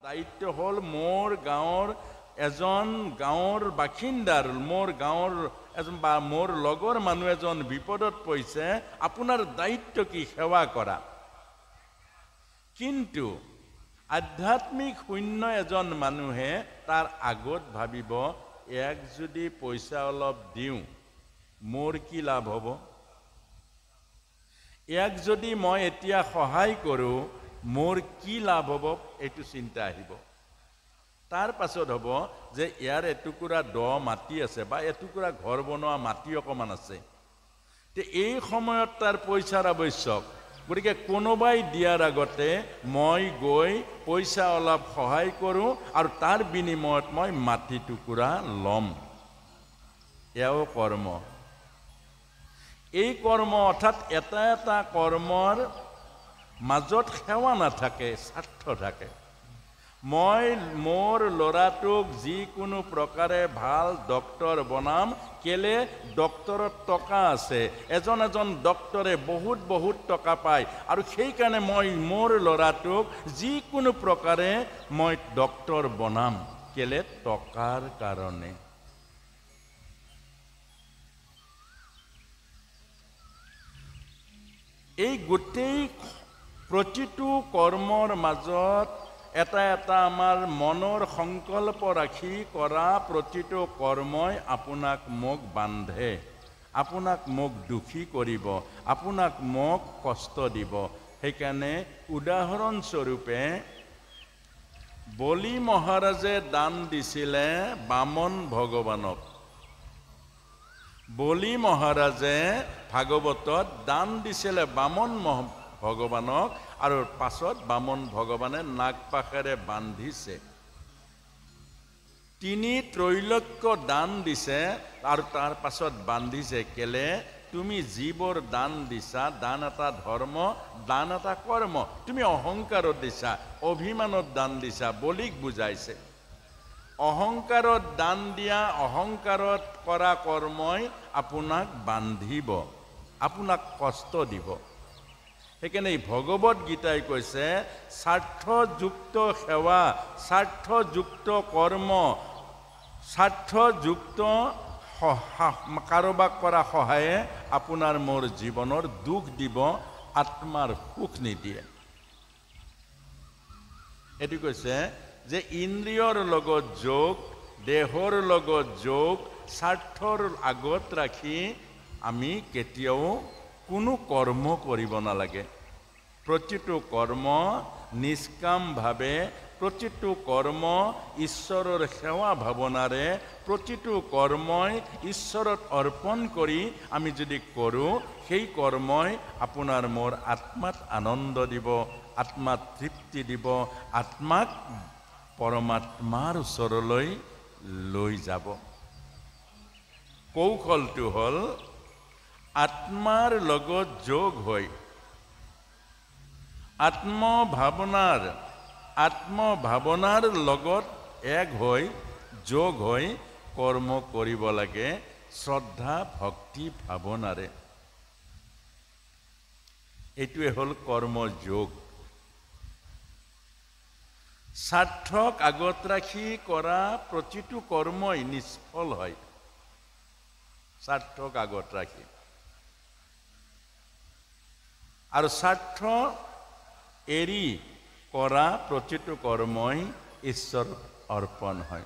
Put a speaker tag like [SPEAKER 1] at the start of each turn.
[SPEAKER 1] দায়িত্ব হল মোৰ গাঁৱৰ এজন গাঁৱৰ বাসিন্দাৰ মোৰ গাঁৱৰ এজন বা মোৰ লগৰ মানুহ এজন বিপদত পৰিছে আপোনাৰ দায়িত্ব কি সেৱা কৰা কিন্তু আধ্যাত্মিক শূন্য এজন মানুহে তাৰ আগত ভাবিব এক যদি পইচা অলপ দিওঁ মোৰ কি লাভ হ'ব এক যদি মই এতিয়া সহায় কৰোঁ মোৰ কি লাভ হ'ব এইটো চিন্তা আহিব তাৰ পাছত হ'ব যে ইয়াৰ এটুকুৰা দ মাটি আছে বা এটুকুৰা ঘৰ বনোৱা মাটি অকমান আছে তে এই সময়ত তাৰ পইচাৰ আৱশ্যক গতিকে কোনোবাই দিয়াৰ আগতে মই গৈ পইচা অলপ সহায় কৰোঁ আৰু তাৰ বিনিময়ত মই মাটি টুকুৰা ল'ম এয়াও কৰ্ম এই কৰ্ম অৰ্থাৎ এটা এটা কৰ্মৰ মাজত সেৱা নাথাকে স্বাৰ্থ থাকে মই মোৰ ল'ৰাটোক যিকোনো প্ৰকাৰে ভাল ডক্টৰ বনাম কেলে ডক্টৰত টকা আছে এজন ডক্টৰে বহুত টকা পায় আৰু সেইকাৰণে মই মোৰ ল'ৰাটোক যিকোনো প্ৰকাৰে মই ডক্টৰ বনাম কেলে টকাৰ কাৰণে এই গোটেই প্ৰতিটো কৰ্মৰ মাজত এটা এটা আমাৰ মনৰ সংকল্প ৰাখি কৰা প্ৰতিটো কৰ্মই আপোনাক মোক বান্ধে আপোনাক মোক দুখী কৰিব আপোনাক মোক কষ্ট দিব সেইকাৰণে উদাহৰণ স্বৰূপে বলি মহাৰাজে দান দিছিলে বামন ভগৱানক বলি মহাৰাজে ভাগৱতত দান দিছিলে বামন ভগৱানক আৰু পাছত বামন ভগৱানে নাগপাশেৰে বান্ধিছে তিনি ত্ৰৈলোক্য দান দিছে আৰু তাৰ পাছত বান্ধিছে কেলে তুমি যিবোৰ দান দিছা দান এটা ধৰ্ম দান এটা কৰ্ম তুমি অহংকাৰত দিছা অভিমানত দান দিছা বলিক বুজাইছে অহংকাৰত দান দিয়া অহংকাৰত কৰা কৰ্মই আপোনাক বান্ধিব আপোনাক কষ্ট দিব সেইকাৰণে ভগৱত গীতাই কৈছে স্বাৰ্থযুক্ত সেৱা স্বাৰ্থযুক্ত কৰ্ম স্বাৰ্থযুক্ত কাৰোবাক কৰা সহায়ে আপোনাৰ মোৰ জীৱনৰ দুখ দিব আত্মাৰ সুখ নিদিয়ে এটো কৈছে যে ইন্দ্ৰিয়ৰ লগত যোগ দেহৰ লগত যোগ স্বাৰ্থৰ আগত ৰাখি আমি কেতিয়াও কোনো কৰ্ম কৰিব নালাগে প্ৰতিটো কৰ্ম নিষ্কামভাৱে প্ৰতিটো কৰ্ম ঈশ্বৰৰ সেৱা ভাৱনাৰে প্ৰতিটো কৰ্মই ঈশ্বৰত অৰ্পণ কৰি আমি যদি কৰোঁ সেই কৰ্মই আপোনাৰ মোৰ আত্মাত আনন্দ দিব আত্মাত তৃপ্তি দিব আত্মাক পৰমাত্মাৰ ওচৰলৈ লৈ যাব কৌশলটো হ'ল আত্মাৰ লগত যোগ হৈ আত্মভাৱনাৰ লগত এক হৈ যোগ হৈ কৰ্ম কৰিব লাগে শ্ৰদ্ধা ভক্তি ভাৱনাৰে এইটোৱে হ'ল কৰ্মযোগ স্বাৰ্থক আগত ৰাখি কৰা প্ৰতিটো কৰ্মই নিষ্ফল হয় স্বাৰ্থক আগত ৰাখি আৰু স্বাৰ্থ এৰি কৰা প্ৰতিটো কৰ্মই ঈশ্বৰ অৰ্পণ হয়